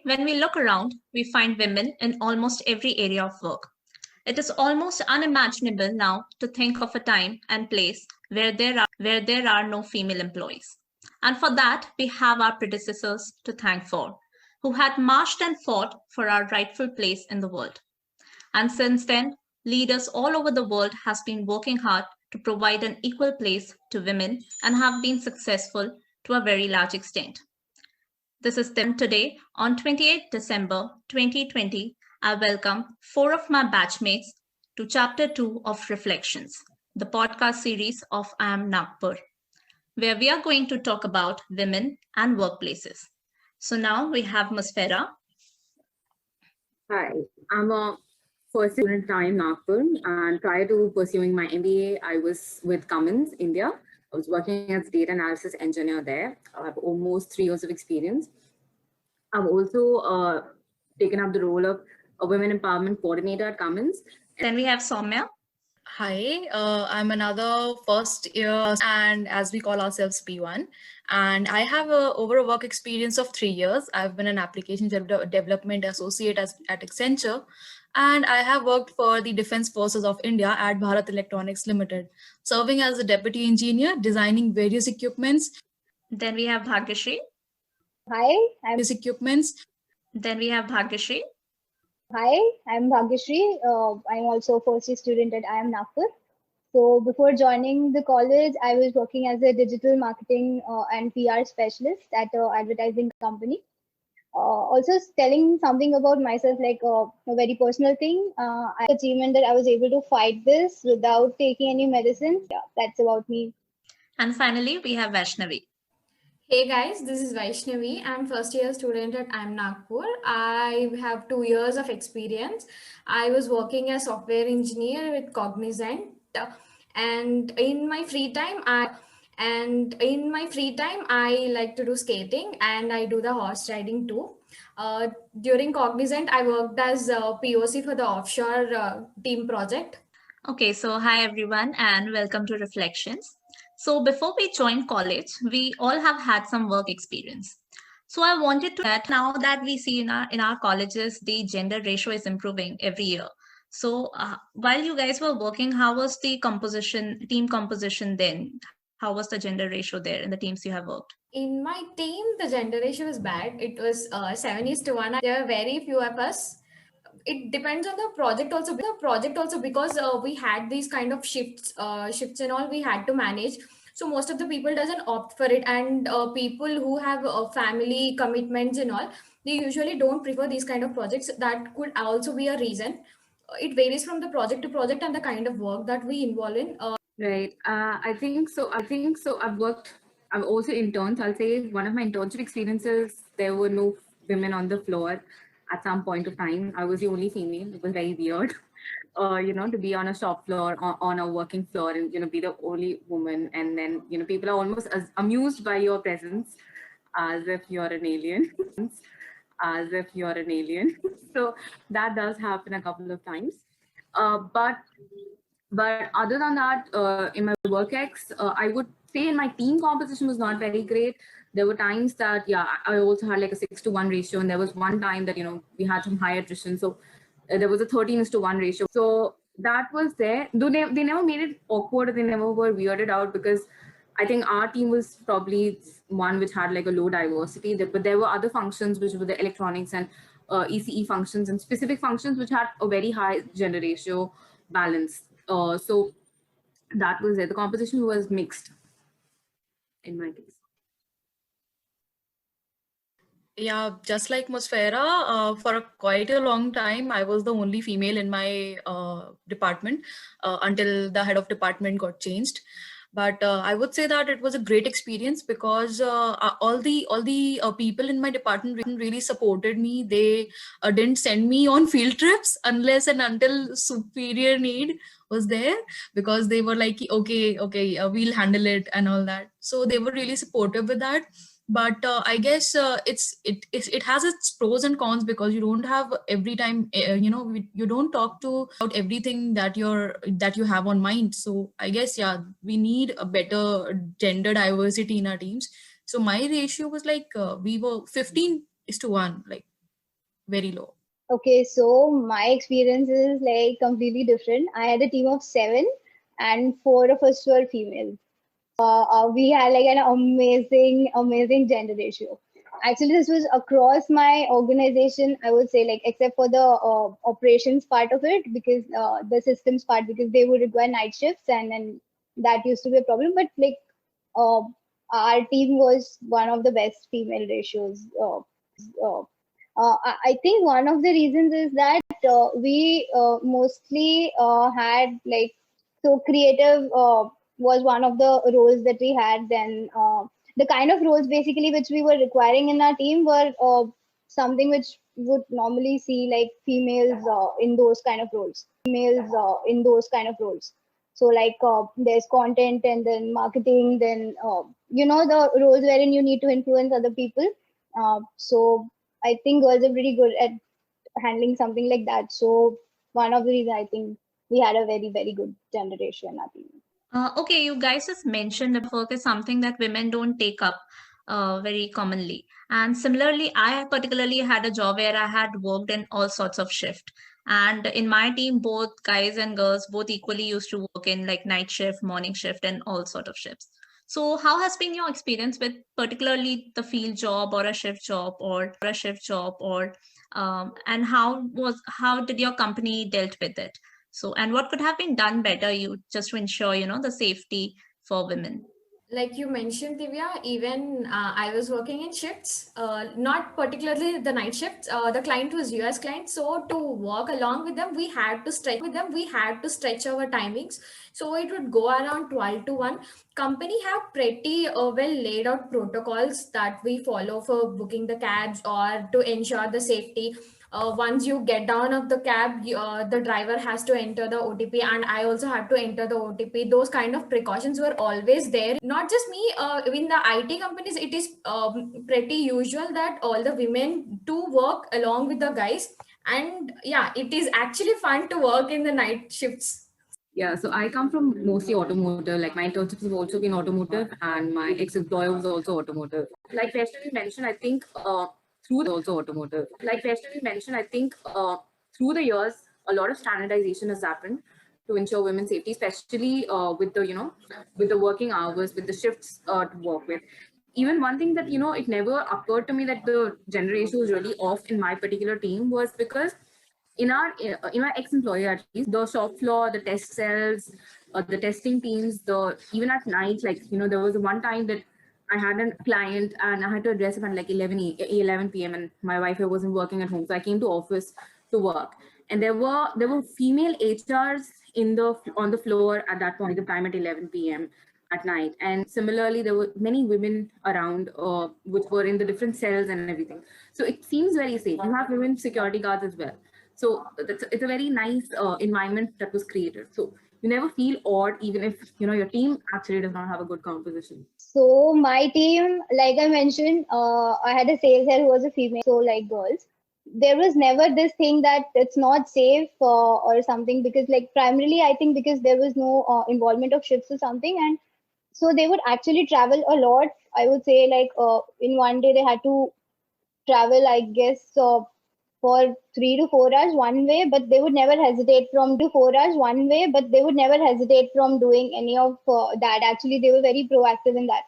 When we look around, we find women in almost every area of work. It is almost unimaginable now to think of a time and place where there are no female employees. And for that, we have our predecessors to thank for, who had marched and fought for our rightful place in the world. And since then, leaders all over the world has been working hard to provide an equal place to women and have been successful to a very large extent. This is Tim. Today, on 28th December 2020, I welcome four of my batchmates to Chapter 2 of Reflections, the podcast series of I Am Nagpur, where we are going to talk about women and workplaces. So now we have Musfera. Hi, I'm a first student at IIM Nagpur, and prior to pursuing my MBA, I was with Cummins, India. I was working as data analysis engineer there. I have almost 3 years of experience. I've also taken up the role of a women empowerment coordinator at Cummins. Then we have Soumya. Hi, I'm another first year, and as we call ourselves P1, and I have over a work experience of 3 years. I've been an application development associate at Accenture, and I have worked for the Defense Forces of India at Bharat Electronics Limited, serving as a deputy engineer, designing various equipments. Then we have Bhagyashree. Hi, I'm equipments. Then we have Bhagyashree. Hi, I'm Bhagyashree. I'm also a first year student at IIM Nagpur. So before joining the college, I was working as a digital marketing and PR specialist at an advertising company. Also telling something about myself, like a very personal thing. I achievement that I was able to fight this without taking any medicines. Yeah, that's about me. And finally, we have Vaishnavi. Hey guys, this is Vaishnavi. I'm first year student at IIM Nagpur. I have 2 years of experience. I was working as software engineer with Cognizant, and in my free time, I like to do skating and I do the horse riding too. During Cognizant, I worked as a POC for the offshore team project. Okay, so hi everyone and welcome to Reflections. So before we joined college, we all have had some work experience. So I wanted to add now that we see in our colleges, the gender ratio is improving every year. So while you guys were working, how was the team composition then? How was the gender ratio there in the teams you have worked? In my team, the gender ratio was bad. It was 7:1. There are very few of us. It depends on the project also because we had these kind of shifts and all we had to manage. So most of the people doesn't opt for it, and people who have family commitments and all, they usually don't prefer these kind of projects. That could also be a reason. It varies from the project to project and the kind of work that we involve in. Right. I think so. I've also interned. I'll say one of my internship experiences, there were no women on the floor at some point of time. I was the only female. It was very weird, to be on a shop floor, on a working floor, and be the only woman. And then people are almost as amused by your presence, as if you're an alien, as if you're an alien. So that does happen a couple of times. But other than that, in my work ex, I would say in my team composition was not very great. There were times that, I also had like a 6-to-1 ratio. And there was one time that, we had some high attrition. So there was a 13:1 ratio. So that was there. Though they never made it awkward. They never were weirded out because I think our team was probably one which had like a low diversity. But there were other functions which were the electronics and ECE functions and specific functions which had a very high gender ratio balance. So that was it. The composition was mixed in my case. Yeah, just like Musfera, for quite a long time, I was the only female in my department until the head of department got changed. But I would say that it was a great experience because all the people in my department really supported me. They didn't send me on field trips unless and until superior need was there, because they were like, okay, we'll handle it and all that. So they were really supportive with that. But I guess it has its pros and cons, because you don't have every time you don't talk to about everything that you have on mind. So I guess we need a better gender diversity in our teams. So my ratio was like we were 15:1, like very low. Okay, so my experience is like completely different. I had a team of 7 and 4 of us were females. We had like an amazing gender ratio. Actually, this was across my organization, I would say, like except for the operations part of it, because the systems part, because they would require night shifts, and then that used to be a problem. But like uh, our team was one of the best female ratios. I think one of the reasons is that we mostly had like, so creative was one of the roles that we had. Then the kind of roles basically which we were requiring in our team were something which would normally see like females in those kind of roles. So like there's content and then marketing, then the roles wherein you need to influence other people. So I think girls are pretty good at handling something like that. So one of the reasons I think we had a very good gender ratio in our team. Okay, you guys just mentioned that work is something that women don't take up very commonly. And similarly, I particularly had a job where I had worked in all sorts of shift. And in my team, both guys and girls both equally used to work in like night shift, morning shift, and all sort of shifts. So how has been your experience with particularly the field job or a shift job or and how did your company dealt with it? So, and what could have been done better you just to ensure, the safety for women? Like you mentioned, Divya, even I was working in shifts, not particularly the night shifts. The client was US client, so to work along with them, we had to stretch our timings. So it would go around 12 to 1. Company have pretty well laid out protocols that we follow for booking the cabs or to ensure the safety. Once you get down of the cab, the driver has to enter the OTP, and I also have to enter the OTP. Those kind of precautions were always there. Not just me, in the IT companies, it is pretty usual that all the women do work along with the guys. And yeah, it is actually fun to work in the night shifts. Yeah, so I come from mostly automotive. Like my internships have also been automotive, and my ex-employer was also automotive. Like Vaishnavi mentioned, I think through the years, a lot of standardization has happened to ensure women's safety, especially with the working hours, with the shifts to work with. Even one thing that it never occurred to me that the gender ratio was really off in my particular team was because in our ex-employer, at least the shop floor, the test cells, the testing teams, the even at night, like there was one time that I had a client and I had to address him at like 11 p.m. and my Wi-Fi wasn't working at home, so I came to office to work, and there were female HRs on the floor at that point of time at 11 p.m. at night, and similarly there were many women around which were in the different cells and everything. So it seems very safe. You have women security guards as well. So it's a very nice environment that was created. So you never feel odd, even if your team actually does not have a good composition. So my team, like I mentioned, I had a sales head who was a female, so like girls. There was never this thing that it's not safe or something, because like primarily I think because there was no involvement of shifts or something, and so they would actually travel a lot. I would say like in one day they had to travel, I guess, for 3 to 4 hours one way, but they would never hesitate from doing any of that. Actually, they were very proactive in that.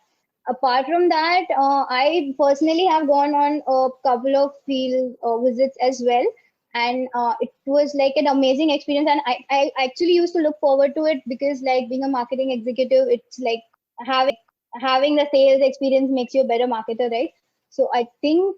Apart from that, I personally have gone on a couple of field visits as well. And it was like an amazing experience. And I actually used to look forward to it, because like being a marketing executive, it's like having the sales experience makes you a better marketer, right? So I think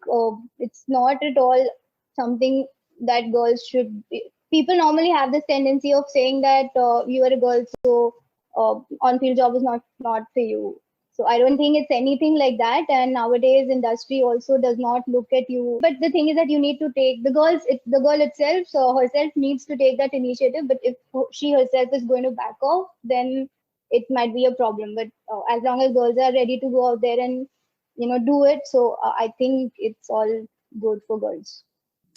it's not at all something that girls should be. People normally have this tendency of saying that you are a girl, so on-field job is not for you. So I don't think it's anything like that. And nowadays, industry also does not look at you. But the thing is that you need to take the girl itself, so herself needs to take that initiative. But if she herself is going to back off, then it might be a problem. But as long as girls are ready to go out there and do it, so I think it's all good for girls.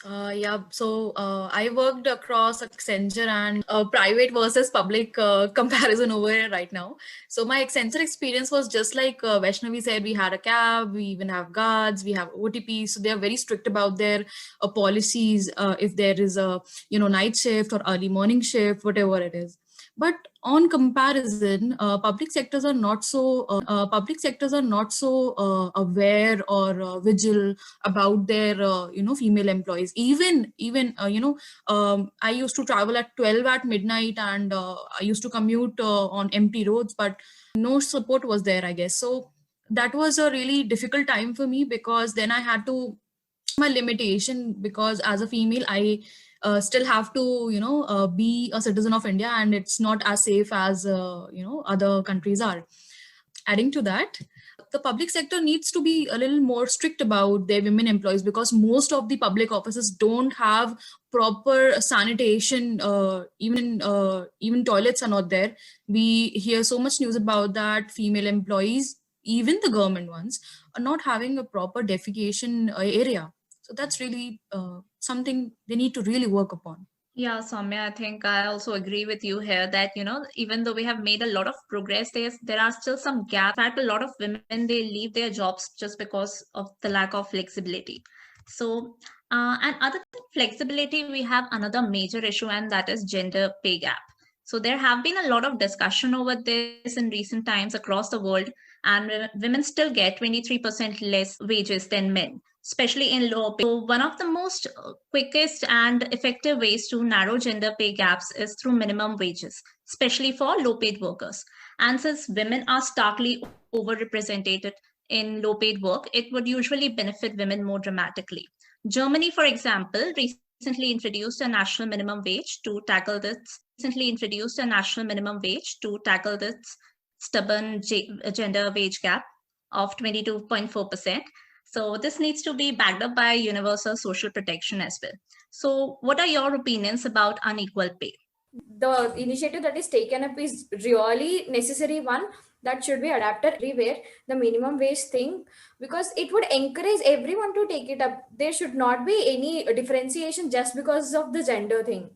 I worked across Accenture and private versus public comparison over here right now. So my Accenture experience was just like Vaishnavi said, we had a cab, we even have guards, we have OTP. So they are very strict about their policies if there is a night shift or early morning shift, whatever it is. But on comparison, public sectors are not so aware or vigil about their female employees. I used to travel at 12 at midnight, and I used to commute on empty roads, but no support was there, I guess. So that was a really difficult time for me, because then I had to my limitation, because as a female I still have to be a citizen of India, and it's not as safe as other countries are. Adding to that, the public sector needs to be a little more strict about their women employees, because most of the public offices don't have proper sanitation. Even toilets are not there. We hear so much news about that female employees, even the government ones, are not having a proper defecation area. So that's really something they need to really work upon. Yeah, Soumya, I think I also agree with you here that, even though we have made a lot of progress, there are still some gaps. In fact, a lot of women, they leave their jobs just because of the lack of flexibility. So, and other than flexibility, we have another major issue, and that is gender pay gap. So there have been a lot of discussion over this in recent times across the world, and women still get 23% less wages than men, especially in low pay. So one of the most quickest and effective ways to narrow gender pay gaps is through minimum wages, especially for low paid workers. And since women are starkly overrepresented in low paid work, it would usually benefit women more dramatically. Germany, for example, recently introduced a national minimum wage to tackle this stubborn gender wage gap of 22.4%. So this needs to be backed up by universal social protection as well. So what are your opinions about unequal pay? The initiative that is taken up is really necessary one that should be adapted everywhere, the minimum wage thing, because it would encourage everyone to take it up. There should not be any differentiation just because of the gender thing.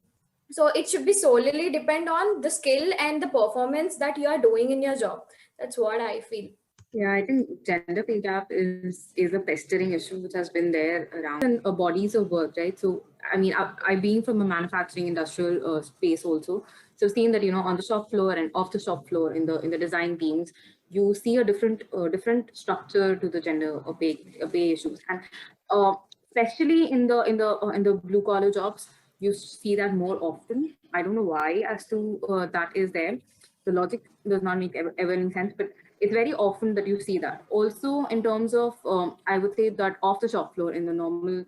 So it should be solely depend on the skill and the performance that you are doing in your job. That's what I feel. Yeah, I think gender pay gap is a pestering issue which has been there around in bodies of work, right? So, I mean, I being from a manufacturing industrial space also, so seeing that on the shop floor and off the shop floor in the design teams, you see a different structure to the gender pay issues, and especially in the blue collar jobs, you see that more often. I don't know why as to that is there. The logic does not make ever any sense, but it's very often that you see that. Also, in terms of, I would say that off the shop floor in the normal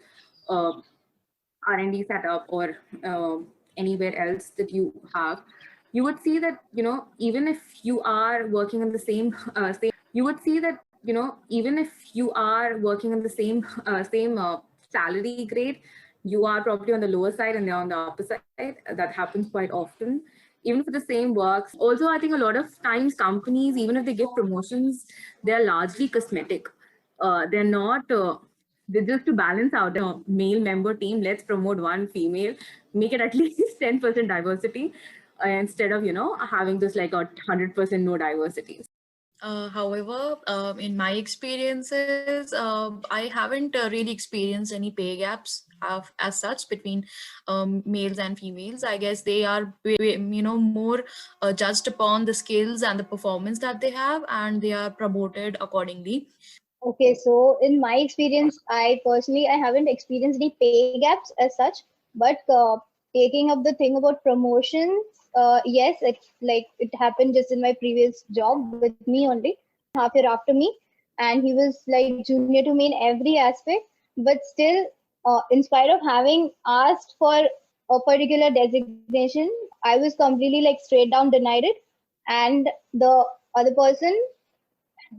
R&D setup or anywhere else that you have, you would see that, even if you are working on the same, even if you are working on the same salary grade, you are probably on the lower side and they're on the upper side. That happens quite often, even for the same work. Also, I think a lot of times companies, even if they give promotions, they're largely cosmetic. They're not, they're just to balance out the male member team. Let's promote one female, make it at least 10% diversity instead of, having this like a 100% no diversity. However, in my experiences, I haven't really experienced any pay gaps as such between males and females. I guess they are, more judged upon the skills and the performance that they have, and they are promoted accordingly. Okay, so in my experience, I haven't experienced any pay gaps as such, but taking up the thing about promotions, yes, it happened just in my previous job with me only, half year after me, and he was like junior to me in every aspect, but still, in spite of having asked for a particular designation, I was completely like straight down denied it, and the other person,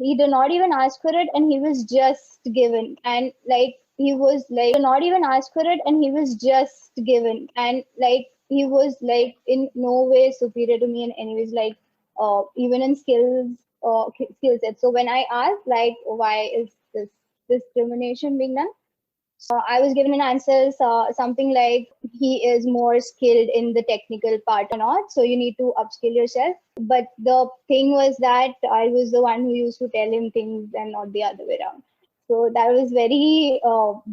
he did not even ask for it and he was just given, and like he was like did not even ask for it and he was just given, and like he was like in no way superior to me in any ways, like even in skill set. So when I asked like why is this discrimination being done, So I was given an answer, something like he is more skilled in the technical part or not. So you need to upskill yourself. But the thing was that I was the one who used to tell him things and not the other way around. So that was very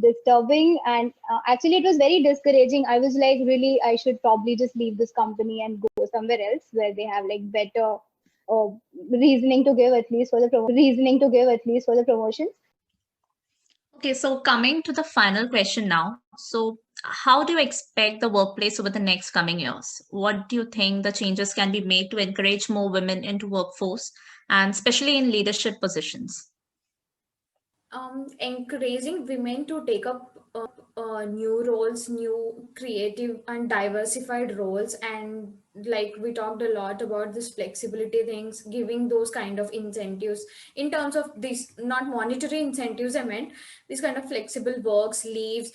disturbing, and actually it was very discouraging. I was like, really, I should probably just leave this company and go somewhere else where they have like better reasoning to give at least for the promotions. Okay, so coming to the final question now. So, how do you expect the workplace over the next coming years? What do you think the changes can be made to encourage more women into workforce and especially in leadership positions? Encouraging women to take up new roles, new creative and diversified roles, and like we talked a lot about this flexibility things, giving those kind of incentives in terms of these, not monetary incentives, I meant these kind of flexible works, leaves.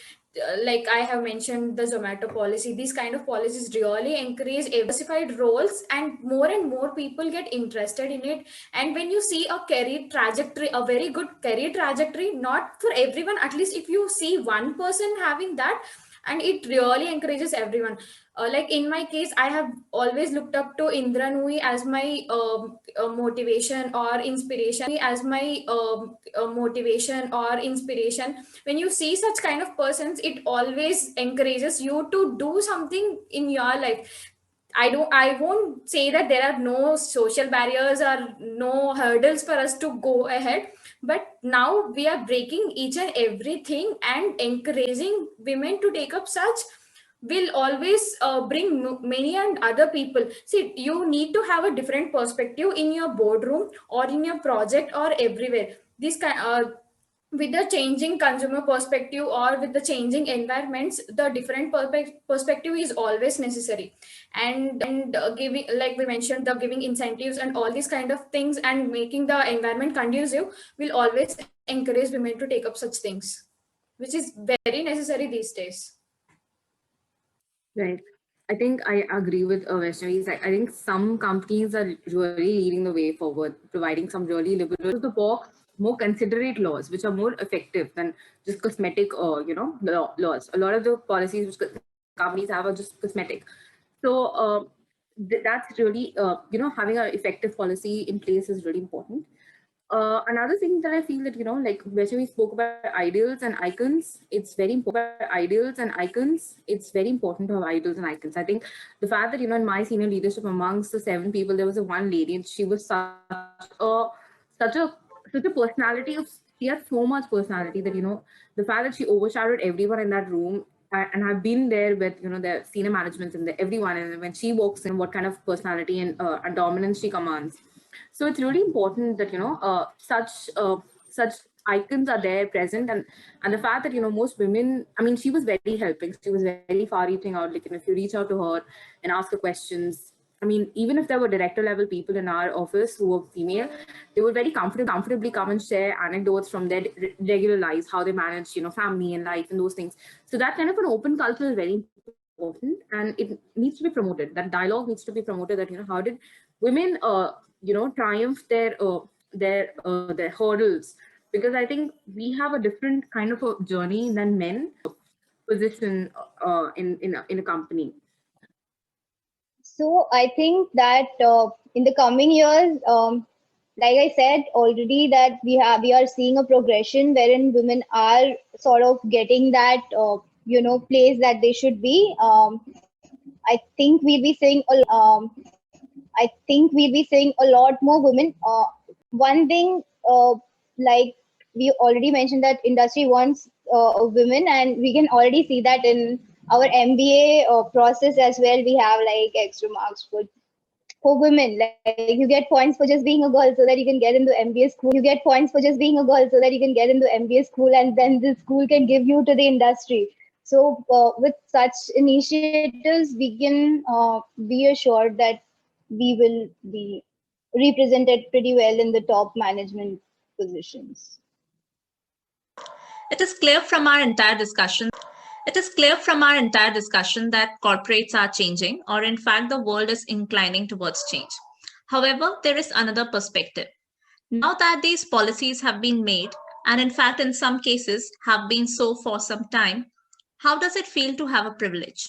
Like I have mentioned, the Zomato policy, these kind of policies really encourage diversified roles, and more people get interested in it. And when you see a career trajectory, a very good career trajectory, not for everyone, at least if you see one person having that, and it really encourages everyone. Like in my case, I have always looked up to Indra Nui as my motivation or inspiration. When you see such kind of persons, it always encourages you to do something in your life. I won't say that there are no social barriers or no hurdles for us to go ahead, but now we are breaking each and everything, and encouraging women to take up such will always bring many and other people. See, you need to have a different perspective in your boardroom or in your project or everywhere. This kind with the changing consumer perspective or with the changing environments, the different perspective is always necessary. And giving, like we mentioned, the giving incentives and all these kind of things and making the environment conducive will always encourage women to take up such things, which is very necessary these days. Right. I think I agree with Vaishnavi. I think some companies are really leading the way forward, providing some really liberal the box, more considerate laws, which are more effective than just cosmetic, laws. A lot of the policies which companies have are just cosmetic. So that's really, having an effective policy in place is really important. Another thing that I feel that, like Vaishnavi spoke about ideals and icons, it's very important. It's very important to have idols and icons. I think the fact that, in my senior leadership, amongst the 7 people, there was a one lady, and she was such a personality she had so much personality that, the fact that she overshadowed everyone in that room. And I've been there with, the senior management and everyone, and when she walks in, what kind of personality and dominance she commands. So it's really important that, such icons are there present, and the fact that, most women, I mean, she was very helping. She was very far reaching out. Like, if you reach out to her and ask her questions, I mean, even if there were director level people in our office who were female, they would very comfortably come and share anecdotes from their regular lives, how they manage, family and life and those things. So that kind of an open culture is very important, and it needs to be promoted. That dialogue needs to be promoted. That, how did women, triumph their hurdles? Because I think we have a different kind of a journey than men position in a company. So I think that in the coming years, like I said already, that we are seeing a progression wherein women are sort of getting that place that they should be. I think we'll be seeing a lot more women. One thing, like we already mentioned, that industry wants women, and we can already see that in our MBA process as well. We have like extra marks for women. Like, you get points for just being a girl so that you can get into MBA school. And then the school can give you to the industry. So with such initiatives, we can be assured that we will be represented pretty well in the top management positions. It is clear from our entire discussion that corporates are changing, or in fact, the world is inclining towards change. However, there is another perspective. Now that these policies have been made, and in fact, in some cases, have been so for some time, how does it feel to have a privilege?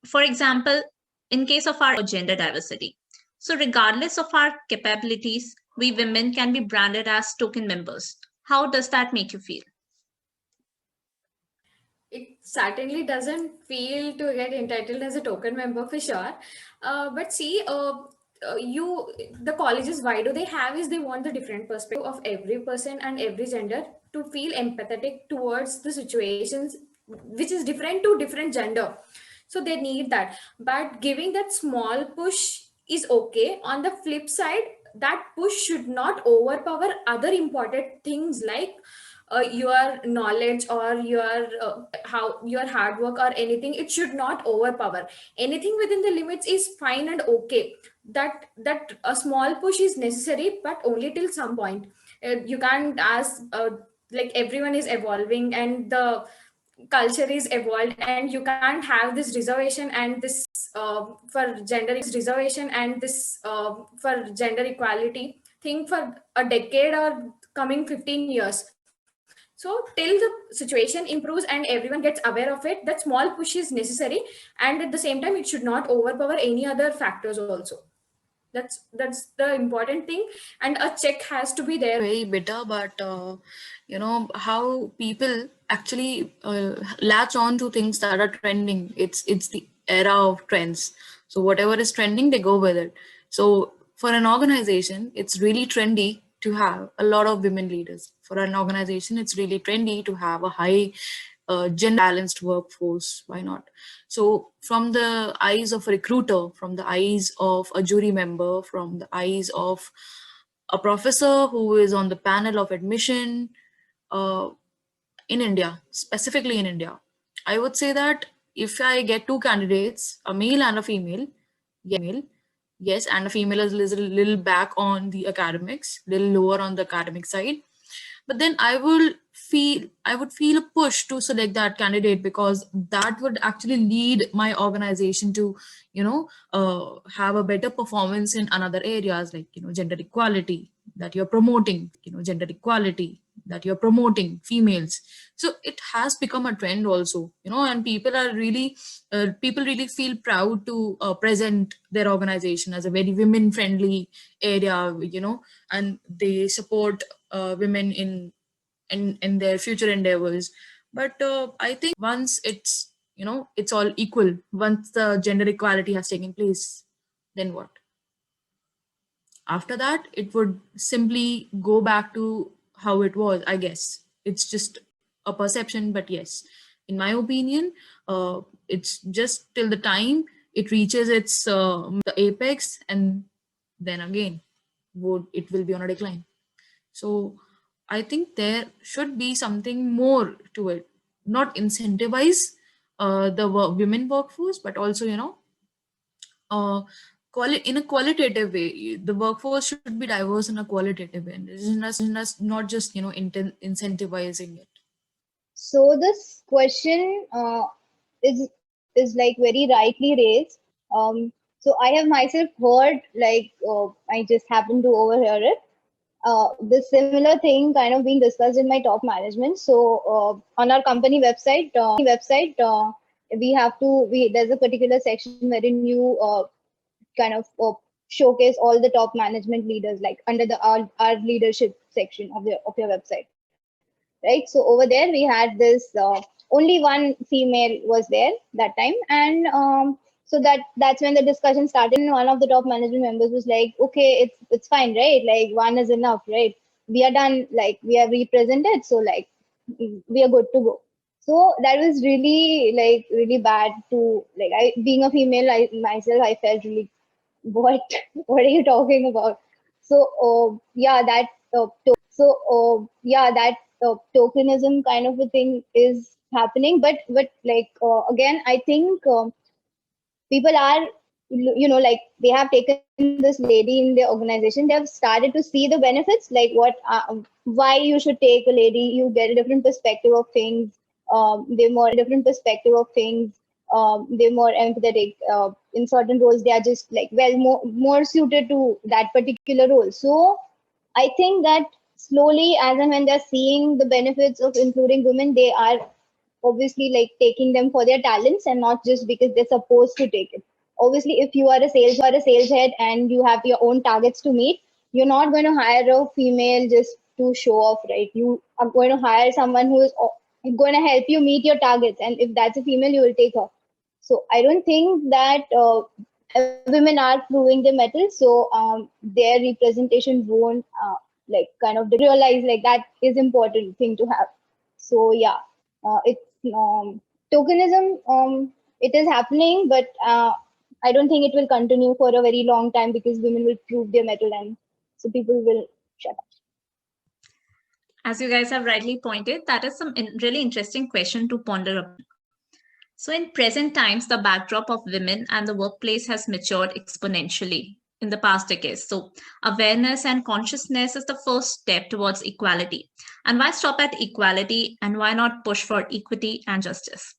For example, in case of our gender diversity. So regardless of our capabilities, we women can be branded as token members. How does that make you feel? It certainly doesn't feel to get entitled as a token member for sure. But see, the colleges, why do they have is they want the different perspective of every person and every gender to feel empathetic towards the situations which is different to different gender. So they need that. But giving that small push is okay. On the flip side, that push should not overpower other important things like your knowledge or your how your hard work or anything. It should not overpower. Anything within the limits is fine and okay. That a small push is necessary, but only till some point. You can't ask like everyone is evolving and the culture is evolved, and you can't have this reservation and this for gender equality thing for a decade or coming 15 years. So till the situation improves and everyone gets aware of it, that small push is necessary, and at the same time it should not overpower any other factors also. That's the important thing, and a check has to be there. Very bitter, but how people actually latch on to things that are trending. It's the era of trends. So whatever is trending, they go with it. So for an organization, it's really trendy to have a lot of women leaders. For an organization, it's really trendy to have a high gender balanced workforce. Why not? So from the eyes of a recruiter, from the eyes of a jury member, from the eyes of a professor who is on the panel of admission in India, specifically in India, I would say that if I get two candidates, a male and a female, yes, and a female is a little back on the academics, little lower on the academic side, but then I would feel a push to select that candidate, because that would actually lead my organization to have a better performance in another areas, like gender equality that you're promoting, females. So it has become a trend also, and people are really people really feel proud to present their organization as a very women friendly area, and they support women in their future endeavors. But I think once it's all equal, once the gender equality has taken place, then what? After that, it would simply go back to how it was, I guess. It's just a perception, but yes, in my opinion, it's just till the time it reaches its the apex, and then again it will be on a decline. So I think there should be something more to it, not incentivize the women workforce, but also in a qualitative way. The workforce should be diverse in a qualitative way, and not just incentivizing it. So this question is like very rightly raised. So I have myself heard, like I just happened to overhear it. This similar thing kind of being discussed in my top management. So on our company website, there's a particular section wherein you kind of showcase all the top management leaders, like under the our leadership section of your website, right? So over there we had this only one female was there that time, and so that's when the discussion started. And one of the top management members was like, okay, it's fine, right? Like one is enough, right? We are done, like we are represented, so like we are good to go. So that was really bad to, like, I being a female, I felt really, what are you talking about? So that tokenism kind of a thing is happening, but like again, I think people are, like they have taken this lady in their organization, they have started to see the benefits, like why you should take a lady, you get a different perspective of things. They're more different perspective of things. They're more empathetic. In certain roles, they are just like, well, more suited to that particular role. So I think that slowly, as and when they're seeing the benefits of including women, they are obviously like taking them for their talents and not just because they're supposed to take it. Obviously, if you are a sales head and you have your own targets to meet, you're not going to hire a female just to show off, right? You are going to hire someone who is going to help you meet your targets, and if that's a female, you will take her. So I don't think that women are proving the metal, so their representation won't like kind of realize like that is important thing to have. So yeah, it's tokenism. It is happening, but I don't think it will continue for a very long time because women will prove their metal, and so people will shut up. As you guys have rightly pointed, that is some really interesting question to ponder upon. So in present times, the backdrop of women and the workplace has matured exponentially in the past decades. So awareness and consciousness is the first step towards equality. And why stop at equality, and why not push for equity and justice?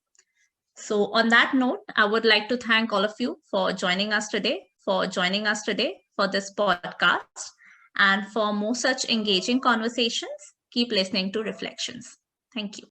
So on that note, I would like to thank all of you for joining us today for this podcast. And for more such engaging conversations, keep listening to Reflections. Thank you.